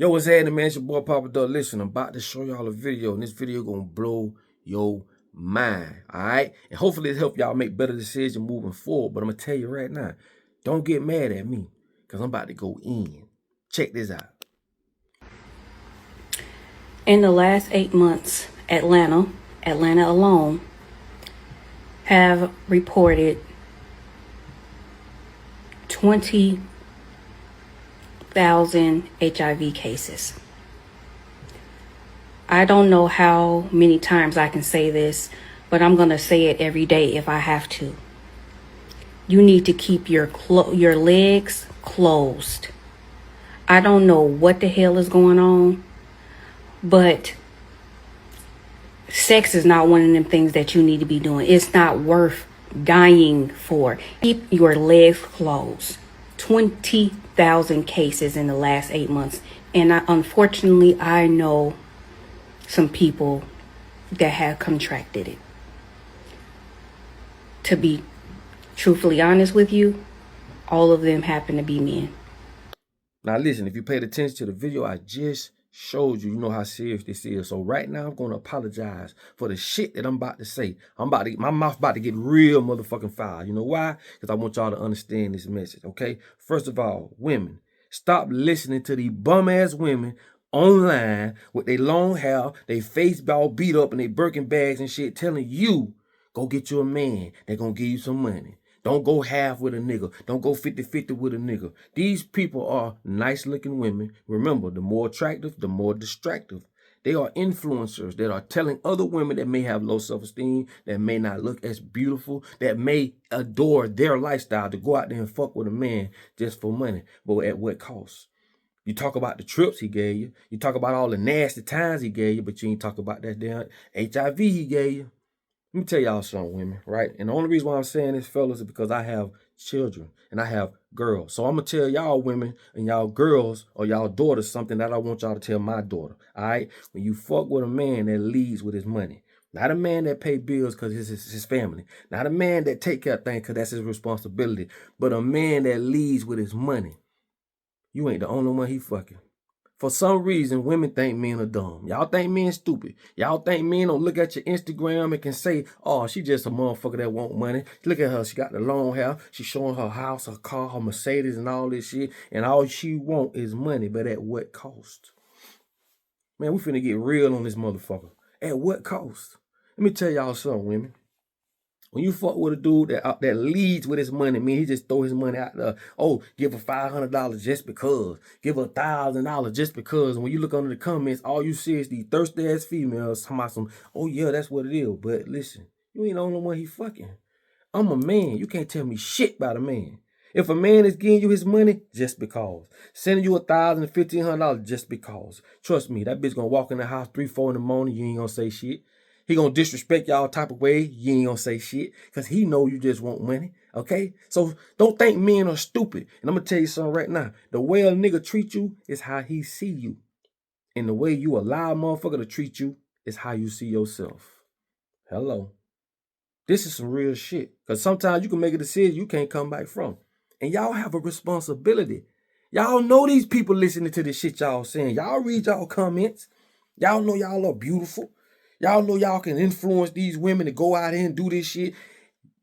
Yo, what's happening, man? It's your boy Papa Duck. Listen, I'm about to show y'all a video, and this video gonna blow your mind, all right? And hopefully it help y'all make better decisions moving forward. But I'm gonna tell you right now, don't get mad at me, because I'm about to go in. Check this out. In the last 8 months, Atlanta alone, have reported 20,000 HIV cases. I don't know how many times I can say this, but I'm going to say it every day if I have to. You need to keep your legs closed. I don't know what the hell is going on, but sex is not one of them things that you need to be doing. It's not worth dying for. Keep your legs closed. 20,000 cases in the last 8 months. And unfortunately, I know some people that have contracted it. To be truthfully honest with you, all of them happen to be men. Now listen, if you paid attention to the video I just showed you, you know how serious this is. So right now I'm gonna apologize for the shit that I'm about to say. My mouth about to get real motherfucking foul. You know why? Because I want y'all to understand this message, okay? First of all, women, stop listening to these bum ass women online with their long hair, their face all beat up, and they Birkin bags and shit, telling you, go get you a man that's gonna give you some money. Don't go half with a nigga. Don't go 50-50 with a nigga. These people are nice looking women. Remember, the more attractive, the more distractive. They are influencers that are telling other women that may have low self-esteem, that may not look as beautiful, that may adore their lifestyle to go out there and fuck with a man just for money. But at what cost? You talk about the trips he gave you. You talk about all the nasty times he gave you, but you ain't talk about that damn HIV he gave you. Let me tell y'all something, women, right? And the only reason why I'm saying this, fellas, is because I have children and I have girls. So I'm going to tell y'all women and y'all girls or y'all daughters something that I want y'all to tell my daughter, all right? When you fuck with a man that leads with his money, not a man that pay bills because it's his family, not a man that take care of things because that's his responsibility, but a man that leads with his money, you ain't the only one he fucking. For some reason, women think men are dumb. Y'all think men stupid. Y'all think men don't look at your Instagram and can say, oh, she just a motherfucker that want money. Look at her. She got the long hair. She showing her house, her car, her Mercedes and all this shit. And all she want is money. But at what cost? Man, we finna get real on this motherfucker. At what cost? Let me tell y'all something, women. When you fuck with a dude that leads with his money, he just throw his money out there. Oh, give her $500 just because. Give her $1,000 just because. And when you look under the comments, all you see is these thirsty ass females talking about some, oh yeah, that's what it is. But listen, you ain't the only one he fucking. I'm a man. You can't tell me shit about a man. If a man is giving you his money, just because. Sending you $1,000, $1,500 just because. Trust me, that bitch gonna walk in the house 3, 4 in the morning, you ain't gonna say shit. He gonna disrespect y'all type of way, you ain't gonna say shit, because he know you just want money, okay? So don't think men are stupid. And I'm gonna tell you something right now. The way a nigga treat you is how he see you. And the way you allow a motherfucker to treat you is how you see yourself. Hello. This is some real shit. Because sometimes you can make a decision you can't come back from. And y'all have a responsibility. Y'all know these people listening to this shit y'all saying. Y'all read y'all comments. Y'all know y'all are beautiful. Y'all know y'all can influence these women to go out here and do this shit.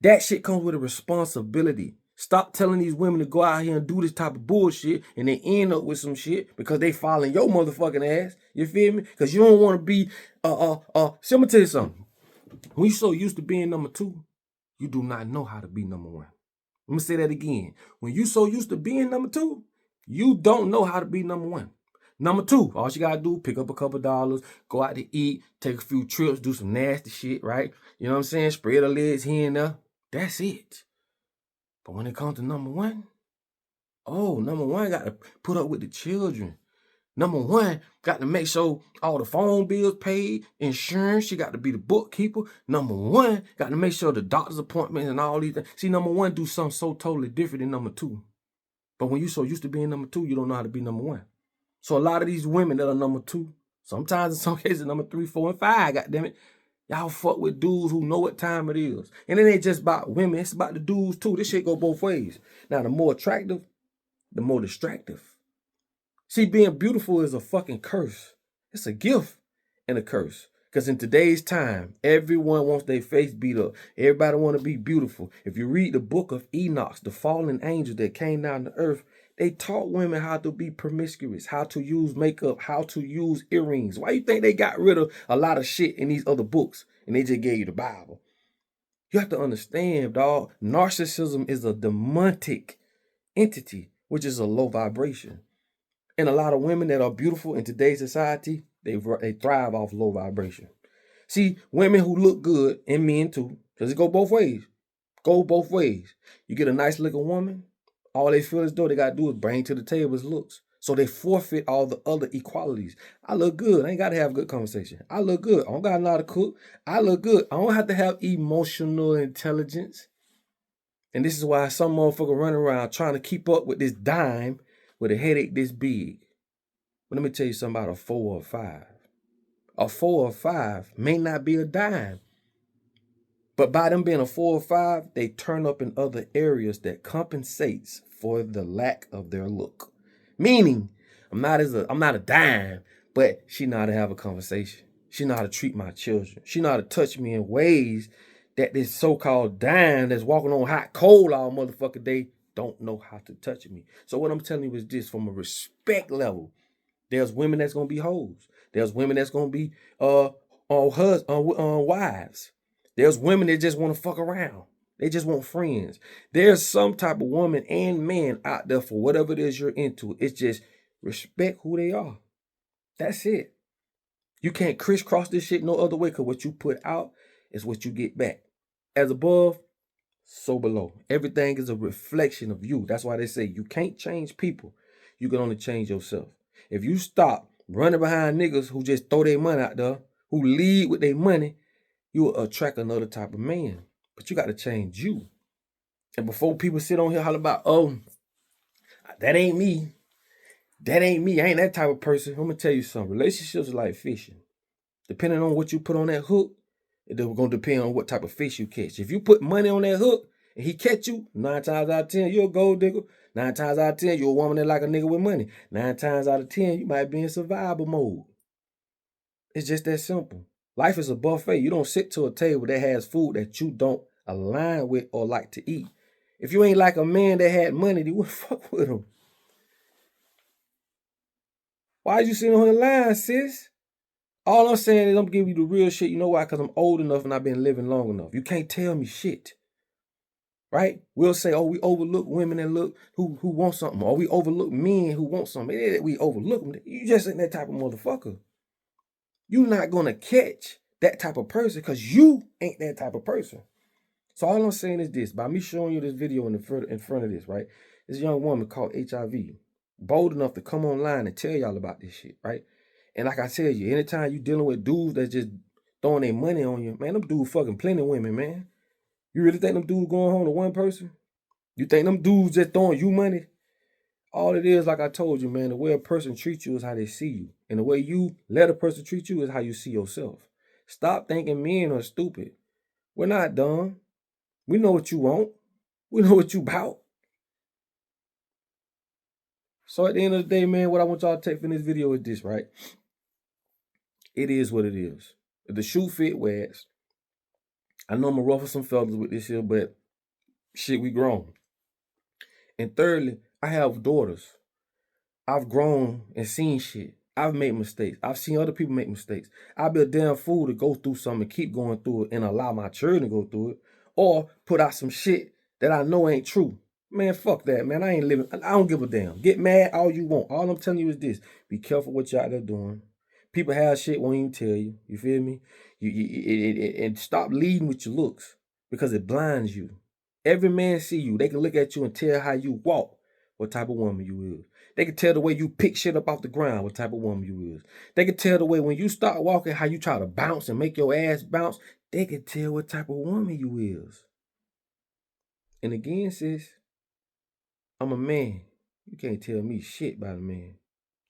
That shit comes with a responsibility. Stop telling these women to go out here and do this type of bullshit and they end up with some shit because they following your motherfucking ass. You feel me? Because you don't want to be, so I'm going to tell you something. When you're so used to being number 2, you do not know how to be number 1. Let me say that again. When you so used to being number 2, you don't know how to be number 1. Number 2, all you gotta do, pick up a couple dollars, go out to eat, take a few trips, do some nasty shit, right? You know what I'm saying? Spread the legs here and there. That's it. But when it comes to number 1, oh, number 1 got to put up with the children. Number 1 got to make sure all the phone bills paid, insurance, she got to be the bookkeeper. Number 1 got to make sure the doctor's appointments and all these things. See, number 1 do something so totally different than number 2. But when you so used to being number 2, you don't know how to be number 1. So a lot of these women that are number 2, sometimes in some cases number 3, 4, and 5, goddammit, y'all fuck with dudes who know what time it is. And it ain't just about women, it's about the dudes too. This shit go both ways. Now, the more attractive, the more distractive. See, being beautiful is a fucking curse. It's a gift and a curse. Because in today's time, everyone wants their face beat up. Everybody want to be beautiful. If you read the book of Enoch, the fallen angels that came down to earth, they taught women how to be promiscuous, how to use makeup, how to use earrings. Why you think they got rid of a lot of shit in these other books and they just gave you the Bible? You have to understand, dog, narcissism is a demonic entity, which is a low vibration. And a lot of women that are beautiful in today's society, they thrive off low vibration. See, women who look good, and men too, because it go both ways. Go both ways. You get a nice looking woman, all they feel as though they got to do is bring to the table is looks. So they forfeit all the other equalities. I look good. I ain't got to have a good conversation. I look good. I don't got to know how to cook. I look good. I don't have to have emotional intelligence. And this is why some motherfucker running around trying to keep up with this dime with a headache this big. But let me tell you something about a 4 or 5. A 4 or 5 may not be a dime. But by them being a 4 or 5, they turn up in other areas that compensates for the lack of their look. Meaning, I'm not a dime, but she know how to have a conversation. She know how to treat my children. She know how to touch me in ways that this so-called dime that's walking on hot coal all motherfucking day don't know how to touch me. So what I'm telling you is this, from a respect level, there's women that's gonna be hoes. There's women that's gonna be wives. There's women that just want to fuck around. They just want friends. There's some type of woman and man out there for whatever it is you're into. It's just respect who they are. That's it. You can't crisscross this shit no other way, because what you put out is what you get back. As above, so below. Everything is a reflection of you. That's why they say you can't change people. You can only change yourself. If you stop running behind niggas who just throw their money out there, who lead with their money, you will attract another type of man. But you got to change you. And before people sit on here holler about, oh, that ain't me. That ain't me. I ain't that type of person. I'm going to tell you something. Relationships are like fishing. Depending on what you put on that hook, it's going to depend on what type of fish you catch. If you put money on that hook and he catch you, 9 times out of 10, you're a gold digger. 9 times out of 10, you're a woman that like a nigga with money. 9 times out of 10, you might be in survival mode. It's just that simple. Life is a buffet. You don't sit to a table that has food that you don't align with or like to eat. If you ain't like a man that had money, then what the fuck with him? Why you sitting on the line, sis? All I'm saying is I'm giving you the real shit. You know why? Because I'm old enough and I've been living long enough. You can't tell me shit. Right? We'll say, oh, we overlook women that look who want something. Or we overlook men who want something. We overlook them. You just ain't that type of motherfucker. You're not going to catch that type of person because you ain't that type of person. So all I'm saying is this. By me showing you this video in front of this, right? This young woman called HIV, bold enough to come online and tell y'all about this shit, right? And like I tell you, anytime you dealing with dudes that's just throwing their money on you, man, them dudes fucking plenty of women, man. You really think them dudes going home to one person? You think them dudes just throwing you money? All it is, like I told you, man, the way a person treats you is how they see you. And the way you let a person treat you is how you see yourself. Stop thinking men are stupid. We're not dumb. We know what you want. We know what you about. So at the end of the day, man, what I want y'all to take from this video is this, right? It is what it is. If the shoe fit, wears. I know I'm going to ruffle some feathers with this here, but shit, we grown. And thirdly, I have daughters. I've grown and seen shit. I've made mistakes. I've seen other people make mistakes. I'd be a damn fool to go through something and keep going through it and allow my children to go through it, or put out some shit that I know ain't true. Man, fuck that, man. I ain't living. I don't give a damn. Get mad all you want. All I'm telling you is this. Be careful what you out there doing. People have shit won't even tell you. You feel me? And stop leading with your looks, because it blinds you. Every man see you. They can look at you and tell how you walk what type of woman you is. They can tell the way you pick shit up off the ground what type of woman you is. They can tell the way when you start walking how you try to bounce and make your ass bounce. They can tell what type of woman you is. And again, sis, I'm a man. You can't tell me shit about a man.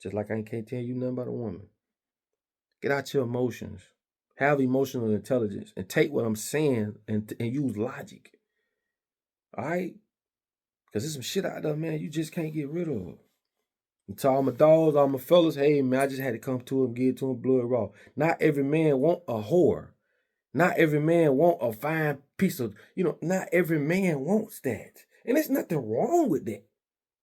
Just like I can't tell you nothing about a woman. Get out your emotions. Have emotional intelligence and take what I'm saying and use logic. All right? Because there's some shit out there, man, you just can't get rid of. And to all my dogs, all my fellas, hey man, I just had to come to him, give it to him blood raw. Not every man want a whore. Not every man want a fine piece of, not every man wants that. And there's nothing wrong with that.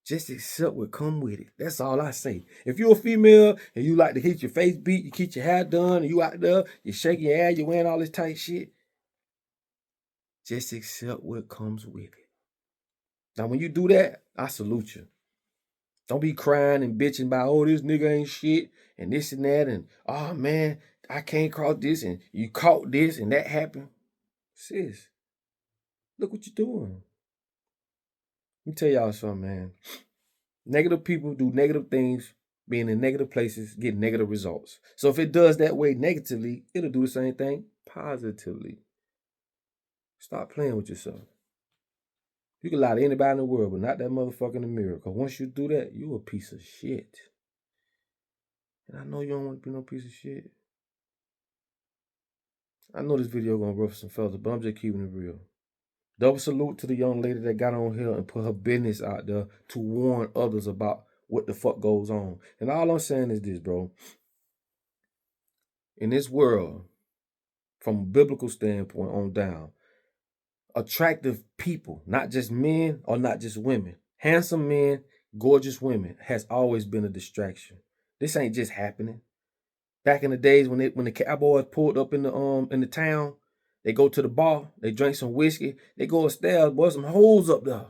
Just accept what come with it. That's all I say. If you're a female and you like to get your face beat, you keep your hair done, and you out there, you shaking your ass, you wearing all this tight shit, just accept what comes with it. Now, when you do that, I salute you. Don't be crying and bitching about, oh, this nigga ain't shit, and this and that, and, oh, man, I can't cross this, and you caught this, and that happened. Sis, look what you're doing. Let me tell y'all something, man. Negative people do negative things, being in negative places, get negative results. So if it does that way negatively, it'll do the same thing positively. Stop playing with yourself. You can lie to anybody in the world, but not that motherfucker in the mirror. Because once you do that, you a piece of shit. And I know you don't want to be no piece of shit. I know this video gonna ruffle some feathers, but I'm just keeping it real. Double salute to the young lady that got on here and put her business out there to warn others about what the fuck goes on. And all I'm saying is this, bro. In this world, from a biblical standpoint on down, attractive people, not just men or not just women, handsome men, gorgeous women, has always been a distraction. This ain't just happening. Back in the days when the cowboys pulled up in the town, they go to the bar, they drink some whiskey, they go upstairs, boy, some hoes up there,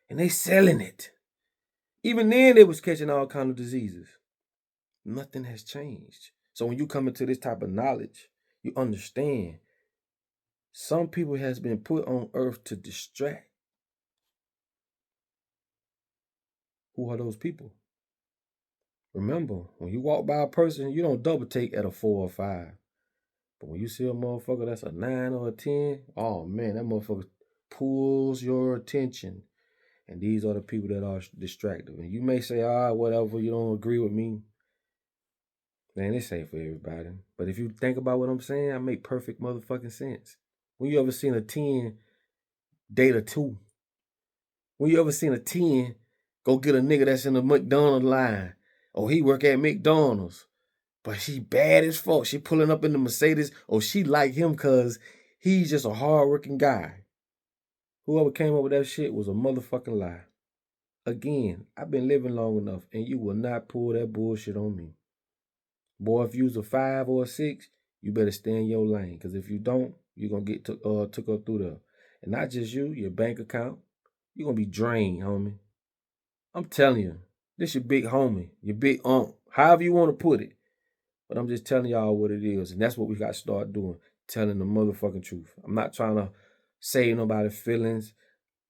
and they selling it. Even then, they was catching all kind of diseases. Nothing has changed. So when you come into this type of knowledge, you understand some people has been put on earth to distract. Who are those people? Remember, when you walk by a person, you don't double take at a 4 or 5. But when you see a motherfucker that's a 9 or a 10, oh man, that motherfucker pulls your attention. And these are the people that are distracted. And you may say, whatever, you don't agree with me. Man, this ain't for everybody. But if you think about what I'm saying, I make perfect motherfucking sense. When you ever seen a 10 date a 2? When you ever seen a 10 go get a nigga that's in the McDonald's line? Or he work at McDonald's. But she bad as fuck. She pulling up in the Mercedes. Or she like him because he's just a hard-working guy. Whoever came up with that shit was a motherfucking lie. Again, I've been living long enough, and you will not pull that bullshit on me. Boy, if you's a 5 or a 6, you better stay in your lane. Because if you don't, you're going to get took up through there. And not just you, your bank account. You're going to be drained, homie. I'm telling you, this your big homie, your big aunt, however you want to put it. But I'm just telling y'all what it is. And that's what we got to start doing, telling the motherfucking truth. I'm not trying to save nobody's feelings.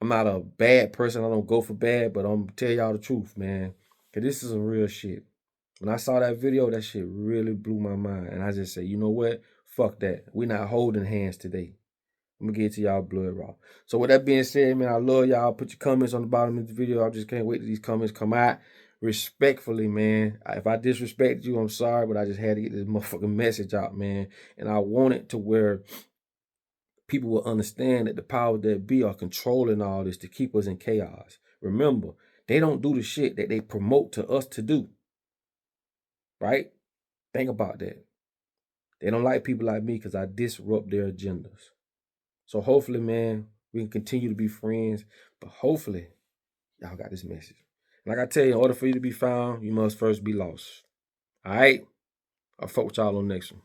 I'm not a bad person. I don't go for bad, but I'm going to tell y'all the truth, man. Because this is some real shit. When I saw that video, that shit really blew my mind. And I just said, you know what? Fuck that. We're not holding hands today. I'm going to get to y'all blood raw. So with that being said, man, I love y'all. Put your comments on the bottom of the video. I just can't wait till these comments come out. Respectfully, man. If I disrespected you, I'm sorry, but I just had to get this motherfucking message out, man. And I want it to where people will understand that the powers that be are controlling all this to keep us in chaos. Remember, they don't do the shit that they promote to us to do. Right? Think about that. They don't like people like me because I disrupt their agendas. So hopefully, man, we can continue to be friends. But hopefully, y'all got this message. Like I tell you, in order for you to be found, you must first be lost. All right? I'll fuck with y'all on the next one.